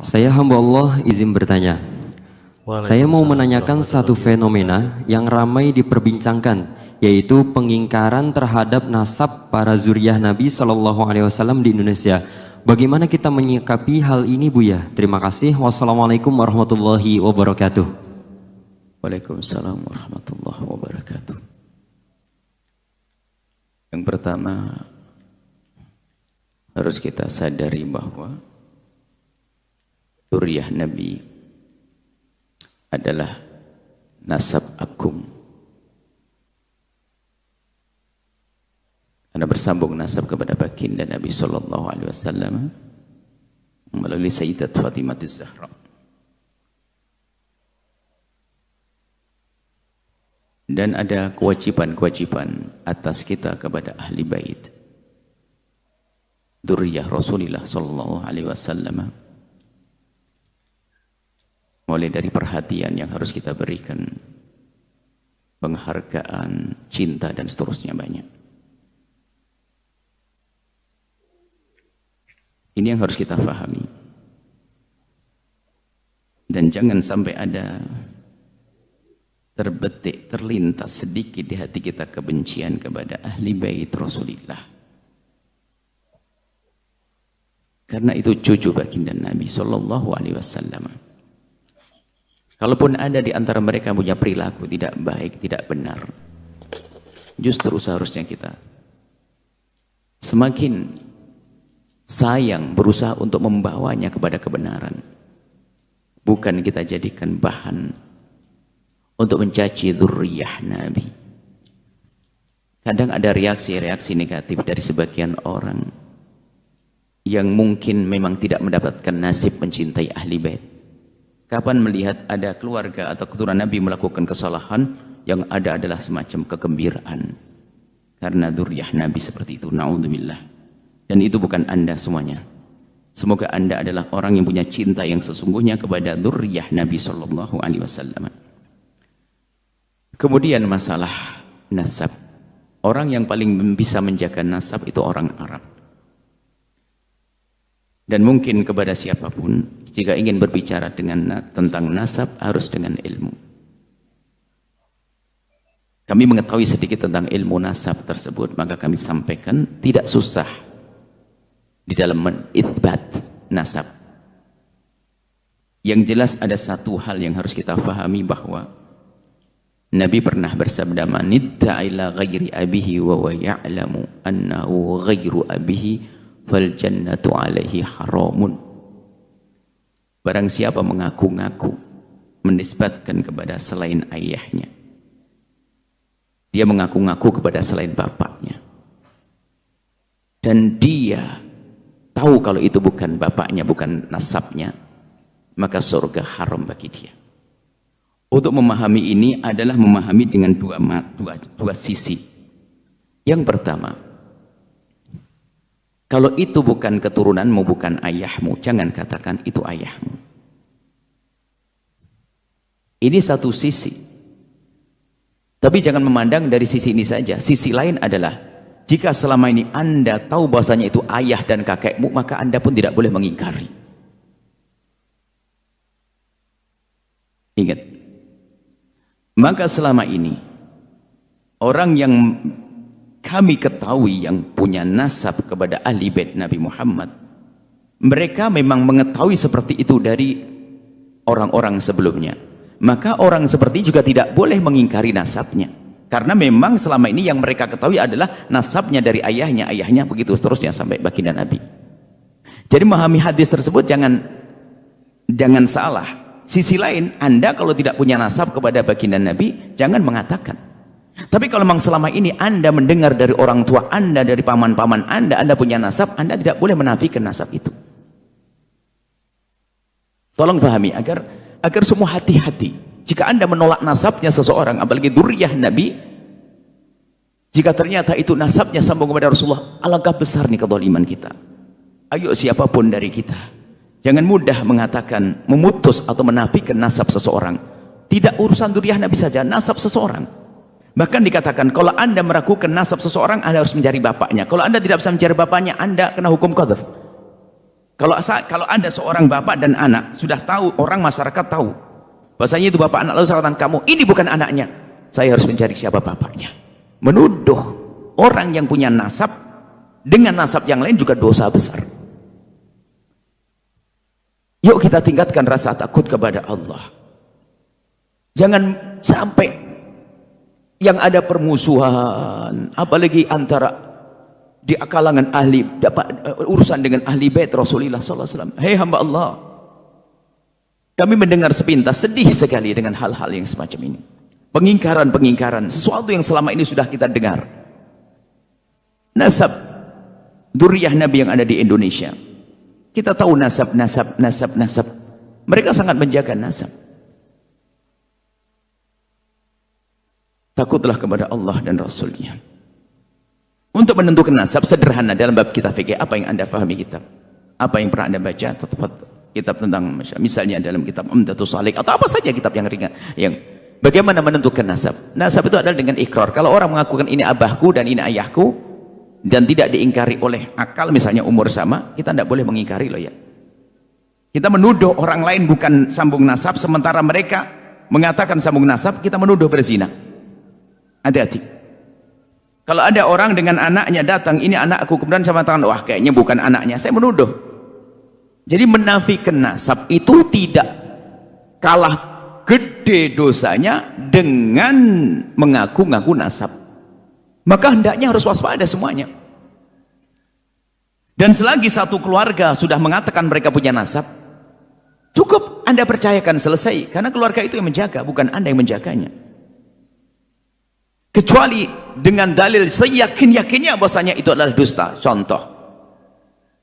Saya hamba Allah izin bertanya. Saya mau menanyakan satu fenomena yang ramai diperbincangkan, yaitu pengingkaran terhadap nasab para zuriyah Nabi Shallallahu Alaihi Wasallam di Indonesia. Bagaimana kita menyikapi hal ini, Buya? Terima kasih. Wassalamualaikum warahmatullahi wabarakatuh. Waalaikumsalam warahmatullahi wabarakatuh. Yang pertama, harus kita sadari bahwa zuriyah Nabi adalah nasab agung. Karena bersambung nasab kepada baginda Nabi Sallallahu Alaihi Wasallam melalui Sayyidat Fatimah Az-Zahra. Dan ada kewajiban-kewajiban atas kita kepada ahli bait dzurriyyah Rasulullah Sallallahu Alaihi Wasallam, mulai dari perhatian yang harus kita berikan, penghargaan, cinta, dan seterusnya banyak. Ini yang harus kita fahami. Dan jangan sampai ada terbetik, terlintas sedikit di hati kita kebencian kepada ahli bait Rasulullah. Karena itu cucu baginda Nabi Sallallahu Alaihi Wasallam. Kalaupun ada di antara mereka punya perilaku tidak baik, tidak benar, justru seharusnya kita semakin sayang berusaha untuk membawanya kepada kebenaran. Bukan kita jadikan bahan untuk mencaci dzurriyyah Nabi. Kadang ada reaksi-reaksi negatif dari sebagian orang yang mungkin memang tidak mendapatkan nasib mencintai ahli bait. Kapan melihat ada keluarga atau keturunan Nabi melakukan kesalahan, yang ada adalah semacam kegembiraan karena dzurriyyah Nabi seperti itu. Na'udzubillah. Dan itu bukan Anda semuanya. Semoga Anda adalah orang yang punya cinta yang sesungguhnya kepada dzurriyyah Nabi Sallallahu Alaihi Wasallam. Kemudian masalah nasab. Orang yang paling bisa menjaga nasab itu orang Arab. Dan mungkin kepada siapapun, jika ingin berbicara tentang nasab, harus dengan ilmu. Kami mengetahui sedikit tentang ilmu nasab tersebut, maka kami sampaikan tidak susah di dalam menitsbat nasab. Yang jelas ada satu hal yang harus kita fahami, bahwa Nabi pernah bersabda, "Man idda'a ila ghairi abihi wa huwa ya'lamu annahu ghairu abihi fal jannatu alaihi haramun." Barang siapa mengaku-ngaku menisbatkan kepada selain ayahnya, dia mengaku-ngaku kepada selain bapaknya, dan dia tahu kalau itu bukan bapaknya, bukan nasabnya, maka surga haram bagi dia. Untuk memahami ini adalah memahami dengan dua sisi. Yang pertama, kalau itu bukan keturunanmu, bukan ayahmu, jangan katakan itu ayahmu. Ini satu sisi. Tapi jangan memandang dari sisi ini saja. Sisi lain adalah, jika selama ini Anda tahu bahwasanya itu ayah dan kakekmu, maka Anda pun tidak boleh mengingkari. Ingat. Maka selama ini, orang yang kami ketahui yang punya nasab kepada ahli bait Nabi Muhammad, mereka memang mengetahui seperti itu dari orang-orang sebelumnya. Maka orang seperti juga tidak boleh mengingkari nasabnya, karena memang selama ini yang mereka ketahui adalah nasabnya dari ayahnya begitu seterusnya sampai baginda Nabi. Jadi memahami hadis tersebut jangan salah. Sisi lain, Anda kalau tidak punya nasab kepada baginda Nabi, jangan mengatakan. Tapi kalau memang selama ini Anda mendengar dari orang tua Anda, dari paman-paman Anda punya nasab, Anda tidak boleh menafikan nasab itu. Tolong pahami agar semua hati-hati. Jika Anda menolak nasabnya seseorang, apalagi dzurriyyah Nabi, jika ternyata itu nasabnya sambung kepada Rasulullah, alangkah besar nih kezaliman kita. Ayo siapapun dari kita, jangan mudah mengatakan, memutus atau menafikan nasab seseorang. Tidak urusan dzurriyyah Nabi saja, nasab seseorang. Bahkan dikatakan, kalau Anda meragukan nasab seseorang, Anda harus mencari bapaknya. Kalau Anda tidak bisa mencari bapaknya, Anda kena hukum qadhaf. Kalau ada seorang bapak dan anak sudah tahu, orang masyarakat tahu bahasanya itu bapak anak, lalu saya katakan kamu ini bukan anaknya, saya harus mencari siapa bapaknya. Menuduh orang yang punya nasab dengan nasab yang lain juga dosa besar. Yuk kita tingkatkan rasa takut kepada Allah. Jangan sampai yang ada permusuhan, apalagi antara di kalangan ahli urusan dengan ahli bait Rasulullah SAW. Hei hamba Allah, kami mendengar sepintas, sedih sekali dengan hal-hal yang semacam ini. Pengingkaran sesuatu yang selama ini sudah kita dengar. Nasab dzurriyyah Nabi yang ada di Indonesia, kita tahu nasab. Mereka sangat menjaga nasab. Takutlah kepada Allah dan Rasulnya. Untuk menentukan nasab sederhana dalam bab kitab fikih, apa yang anda fahami kitab, apa yang pernah anda baca, kitab tentang misalnya dalam kitab Umdatus Shalik atau apa saja kitab yang ringan, yang bagaimana menentukan nasab. Nasab itu adalah dengan ikrar. Kalau orang mengakukan ini abahku dan ini ayahku dan tidak diingkari oleh akal, misalnya umur sama, kita tidak boleh mengingkari loh ya. Kita menuduh orang lain bukan sambung nasab, sementara mereka mengatakan sambung nasab, kita menuduh berzina. Hati-hati. Kalau ada orang dengan anaknya datang, ini anakku, kemudian saya mengatakan, wah kayaknya bukan anaknya, saya menuduh. Jadi menafikan nasab itu tidak kalah gede dosanya dengan mengaku-ngaku nasab. Maka hendaknya harus waspada semuanya. Dan selagi satu keluarga sudah mengatakan mereka punya nasab, cukup anda percayakan, selesai. Karena keluarga itu yang menjaga, bukan anda yang menjaganya. Kecuali dengan dalil seyakin-yakinnya bahwasanya itu adalah dusta. Contoh,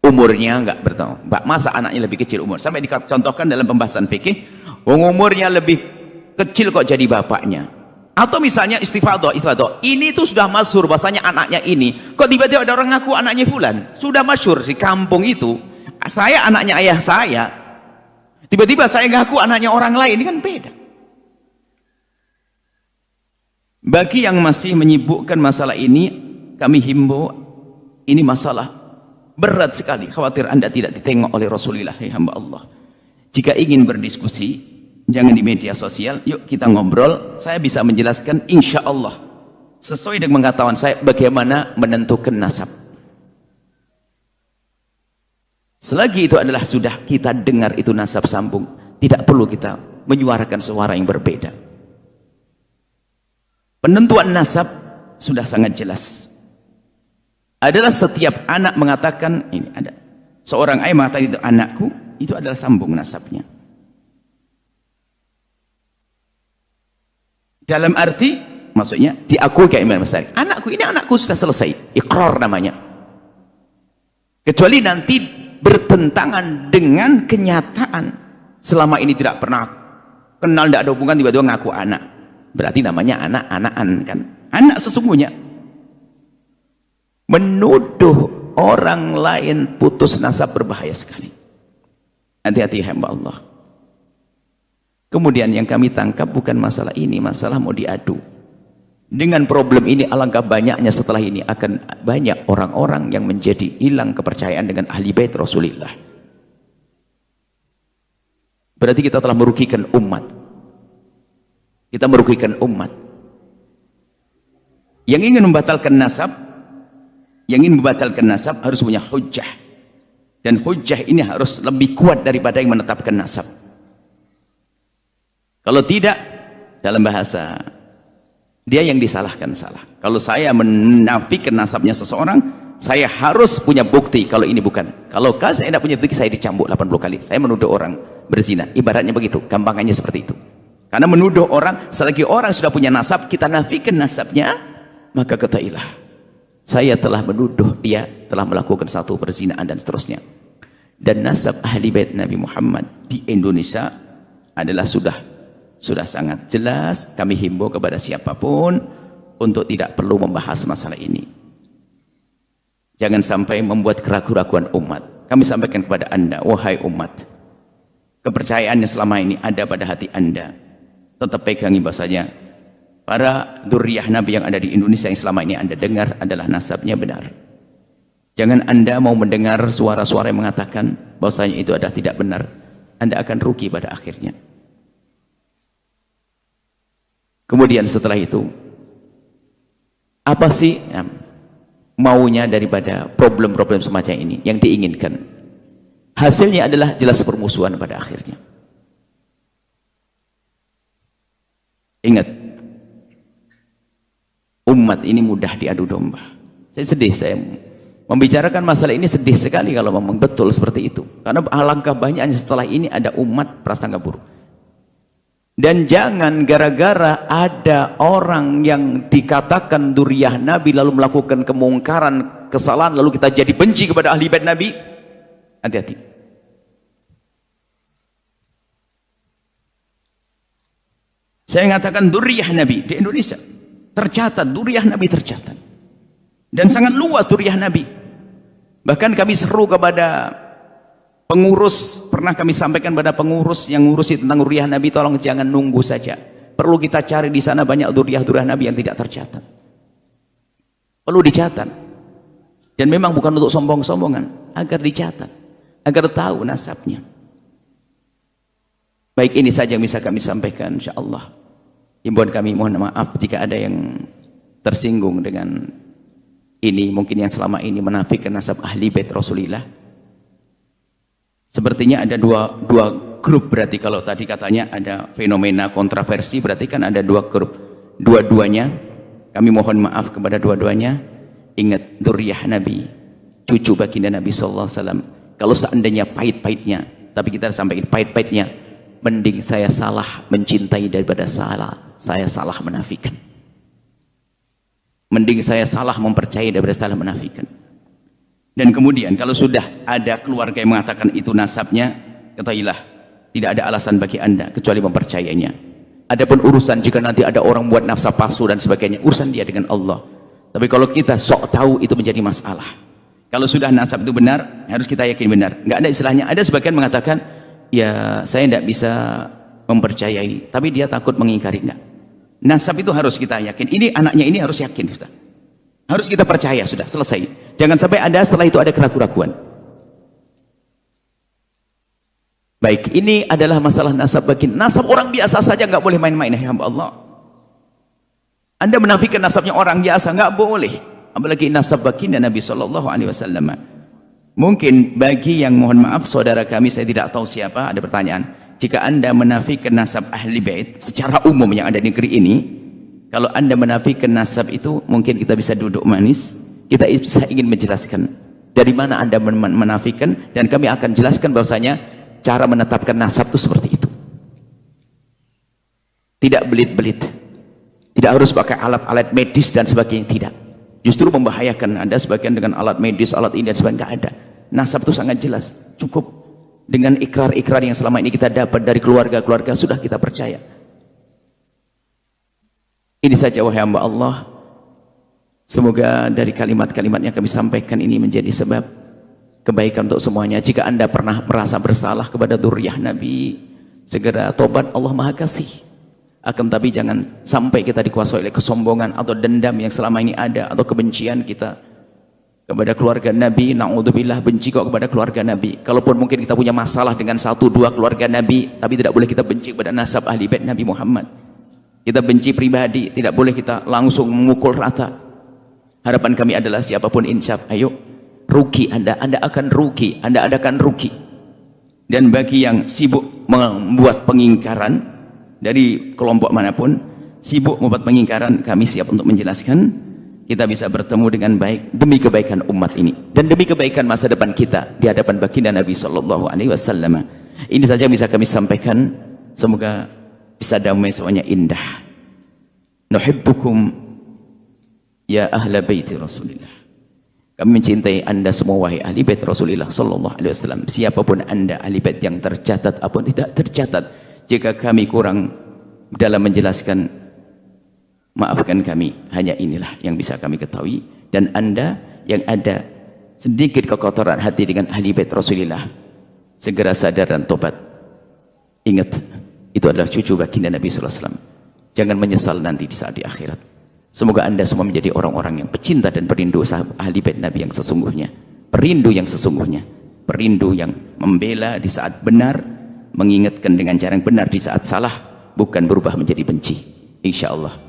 umurnya enggak bertahu, masa anaknya lebih kecil umur, sampai dicontohkan dalam pembahasan fikih, umurnya lebih kecil kok jadi bapaknya. Atau misalnya istifadah, ini tuh sudah masyhur bahwasanya anaknya ini, kok tiba-tiba ada orang ngaku anaknya fulan, sudah masyhur di kampung itu, saya anaknya ayah saya, tiba-tiba saya ngaku anaknya orang lain, ini kan beda. Bagi yang masih menyibukkan masalah ini, kami himbau, ini masalah berat sekali, khawatir anda tidak ditengok oleh Rasulullah. Hei hamba Allah, jika ingin berdiskusi jangan di media sosial, yuk kita ngobrol, saya bisa menjelaskan insya Allah sesuai dengan pengetahuan saya bagaimana menentukan nasab. Selagi itu adalah sudah kita dengar itu nasab sambung, tidak perlu kita menyuarakan suara yang berbeda. Penentuan nasab sudah sangat jelas. Adalah setiap anak mengatakan, ini ada seorang ayah mengatakan itu anakku, itu adalah sambung nasabnya. Dalam arti, maksudnya diakui kayak Imam Besar. Anakku, ini anakku, sudah selesai. Iqrar namanya. Kecuali nanti bertentangan dengan kenyataan. Selama ini tidak pernah kenal, tidak ada hubungan, tiba-tiba ngaku anak. Berarti namanya anak-anakan kan. Anak sesungguhnya. Menuduh orang lain putus nasab berbahaya sekali. Hati-hati hamba Allah. Kemudian yang kami tangkap bukan masalah ini, masalah mau diadu. Dengan problem ini alangkah banyaknya setelah ini akan banyak orang-orang yang menjadi hilang kepercayaan dengan ahli bait Rasulullah. Berarti kita telah merugikan umat. Kita merugikan umat. Yang ingin membatalkan nasab, harus punya hujjah. Dan hujjah ini harus lebih kuat daripada yang menetapkan nasab. Kalau tidak, dalam bahasa, dia yang disalahkan salah. Kalau saya menafikan nasabnya seseorang, saya harus punya bukti kalau ini bukan. Kalau saya tidak punya bukti, saya dicambuk 80 kali. Saya menuduh orang berzina. Ibaratnya begitu, gampangannya seperti itu. Karena menuduh orang, selagi orang sudah punya nasab, kita nafikan nasabnya, maka katailah, saya telah menuduh dia telah melakukan satu perzinaan dan seterusnya. Dan nasab ahli bait Nabi Muhammad di Indonesia adalah sudah sangat jelas. Kami himbau kepada siapapun untuk tidak perlu membahas masalah ini. Jangan sampai membuat keraguan-keraguan umat. Kami sampaikan kepada anda, wahai umat, kepercayaan yang selama ini ada pada hati anda, tetap pegangi bahasanya para dzurriyyah Nabi yang ada di Indonesia yang selama ini anda dengar adalah nasabnya benar. Jangan Anda mau mendengar suara-suara yang mengatakan bahwasanya itu adalah tidak benar. Anda akan rugi pada akhirnya. Kemudian setelah itu, apa sih maunya daripada problem-problem semacam ini yang diinginkan? Hasilnya adalah jelas permusuhan pada akhirnya. Ingat, umat ini mudah diadu domba. Saya sedih, saya membicarakan masalah ini sedih sekali kalau memang betul seperti itu. Karena alangkah banyaknya setelah ini ada umat prasangka buruk. Dan jangan gara-gara ada orang yang dikatakan dzurriyyah Nabi lalu melakukan kemungkaran, kesalahan, lalu kita jadi benci kepada ahli bait Nabi. Hati-hati. Saya mengatakan dzurriyyah Nabi di Indonesia tercatat, dzurriyyah Nabi tercatat. Dan sangat luas dzurriyyah Nabi. Bahkan kami seru kepada pengurus, pernah kami sampaikan pada pengurus yang ngurusi tentang dzurriyyah Nabi, tolong jangan nunggu saja. Perlu kita cari di sana banyak dzurriyyah Nabi yang tidak tercatat. Perlu dicatat. Dan memang bukan untuk sombong-sombongan, agar dicatat, agar tahu nasabnya. Baik, ini saja yang bisa kami sampaikan insyaallah. Himbauan kami, mohon maaf jika ada yang tersinggung dengan ini, mungkin yang selama ini menafikan nasab ahli bait Rasulullah. Sepertinya ada dua grup, berarti kalau tadi katanya ada fenomena kontroversi, berarti kan ada dua grup. Dua-duanya, kami mohon maaf kepada dua-duanya. Ingat, dzurriyyah Nabi, cucu baginda Nabi SAW. Kalau seandainya pahit-pahitnya, tapi kita sampaikan pahit-pahitnya, mending saya salah mencintai daripada saya salah menafikan. Mending saya salah mempercayai daripada salah menafikan. Dan kemudian kalau sudah ada keluarga yang mengatakan itu nasabnya, ketahuilah tidak ada alasan bagi Anda kecuali mempercayainya. Adapun urusan jika nanti ada orang buat nasab palsu dan sebagainya, urusan dia dengan Allah. Tapi kalau kita sok tahu, itu menjadi masalah. Kalau sudah nasab itu benar, harus kita yakin benar. Nggak ada istilahnya. Ada sebagian mengatakan, ya saya tidak bisa mempercayai, tapi dia takut mengingkari. Enggak. Nasab itu harus kita yakin. Ini anaknya ini harus yakin, sudah. Harus kita percaya, sudah selesai. Jangan sampai ada setelah itu ada keraguan-keraguan. Baik, ini adalah masalah nasab baginda. Nasab orang biasa saja nggak boleh main-main, ya hamba Allah. Anda menafikan nasabnya orang biasa nggak boleh, apalagi nasab baginda Nabi SAW. Mungkin bagi yang mohon maaf saudara kami, saya tidak tahu siapa, ada pertanyaan. Jika Anda menafikan nasab ahli bait secara umum yang ada di negeri ini, kalau Anda menafikan nasab itu, mungkin kita bisa duduk manis, kita bisa ingin menjelaskan dari mana Anda menafikan, dan kami akan jelaskan bahwasanya cara menetapkan nasab itu seperti itu. Tidak belit-belit, tidak harus pakai alat-alat medis dan sebagainya, tidak. Justru membahayakan. Anda sebagian dengan alat medis, alat ini dan sebagainya, nggak ada. Nasab itu sangat jelas, cukup dengan ikrar-ikrar yang selama ini kita dapat dari keluarga-keluarga, sudah kita percaya. Ini saja wahai hamba Allah. Semoga dari kalimat-kalimat yang kami sampaikan ini menjadi sebab kebaikan untuk semuanya. Jika Anda pernah merasa bersalah kepada dzurriyyah Nabi, segera tobat, Allah Maha Kasih. Akan tapi jangan sampai kita dikuasai oleh kesombongan atau dendam yang selama ini ada, atau kebencian kita kepada keluarga Nabi. Na'udzubillah, benci kok kepada keluarga Nabi. Kalaupun mungkin kita punya masalah dengan 1-2 keluarga Nabi, tapi tidak boleh kita benci kepada nasab ahli bait Nabi Muhammad. Kita benci pribadi, tidak boleh kita langsung memukul rata. Harapan kami adalah siapapun insaf, ayo, rugi Anda akan rugi, Anda akan rugi. Dan bagi yang sibuk membuat pengingkaran dari kelompok manapun, sibuk membuat pengingkaran, kami siap untuk menjelaskan. Kita bisa bertemu dengan baik demi kebaikan umat ini dan demi kebaikan masa depan kita di hadapan baginda Nabi SAW. Ini saja yang bisa kami sampaikan. Semoga bisa damai semuanya, indah. Nuhibbukum ya ahla baiti Rasulillah. Kami mencintai Anda semua wahai ahli bait Rasulullah SAW. Siapapun Anda, ahli bait yang tercatat ataupun tidak tercatat, jika kami kurang dalam menjelaskan, maafkan kami. Hanya inilah yang bisa kami ketahui. Dan Anda yang ada sedikit kekotoran hati dengan ahli bait Rasulullah, segera sadar dan tobat. Ingat, itu adalah cucu baginda Nabi SAW. Jangan menyesal nanti di saat di akhirat. Semoga Anda semua menjadi orang-orang yang pecinta dan perindu ahli bait Nabi yang sesungguhnya. perindu yang sesungguhnya, perindu yang membela di saat benar, mengingatkan dengan cara yang benar di saat salah, bukan berubah menjadi benci, insyaallah.